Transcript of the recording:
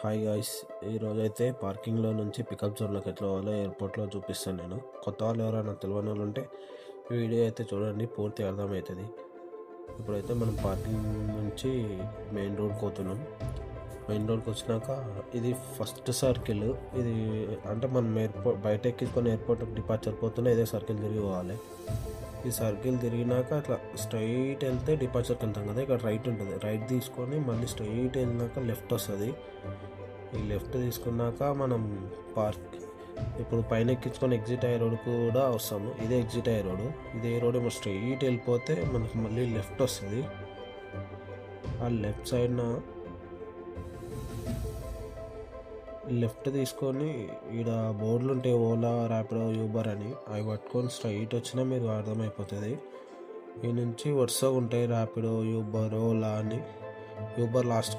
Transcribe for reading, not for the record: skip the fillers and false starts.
Hi guys, ఈరోజైతే పార్కింగ్లో నుంచి pickup జోన్లోకి ఎట్లా పోవాలో ఎయిర్పోర్ట్లో చూపిస్తాను. నేను కొత్త వాళ్ళు ఎవరైనా తెలియని వాళ్ళు ఉంటే ఈ వీడియో అయితే చూడండి, పూర్తి అర్థమవుతుంది. ఇప్పుడైతే మనం పార్కింగ్ నుంచి మెయిన్ రోడ్కి పోతున్నాం. మెయిన్ రోడ్కి వచ్చినాక ఇది ఫస్ట్ సర్కిల్. ఇది అంటే మనం బయట ఎక్కించుకొని ఎయిర్పోర్ట్ డిపార్చర్ పోతున్నా ఇదే సర్కిల్ తిరిగి పోవాలి. ఈ సర్కిల్ తిరిగినాక అట్లా స్ట్రైట్ వెళ్తే డిపార్చర్కి వెళ్తాం కదా, ఇక్కడ రైట్ ఉంటుంది. రైట్ తీసుకొని మళ్ళీ స్ట్రైట్ వెళ్ళినాక లెఫ్ట్ వస్తుంది. ఈ లెఫ్ట్ తీసుకున్నాక మనం ఇప్పుడు పైన ఎక్కించుకొని ఎగ్జిట్ అయ్యే రోడ్ కూడా వస్తాము. ఇదే ఎగ్జిట్ అయ్యే రోడ్. ఇదే రోడ్ ఏమో స్ట్రైట్ వెళ్ళిపోతే మనకు మళ్ళీ లెఫ్ట్ వస్తుంది. ఆ లెఫ్ట్ సైడ్న లెఫ్ట్ తీసుకొని ఈడ బోర్డులు ఉంటాయి, ఓలా, ర్యాపిడో, యూబర్ అని. అవి పట్టుకొని స్ట్రైట్ వచ్చినా మీరు అర్థమైపోతుంది. ఈ నుంచి వరుసగా ఉంటాయి ర్యాపిడో, యూబర్, ఓలా అని. Uber last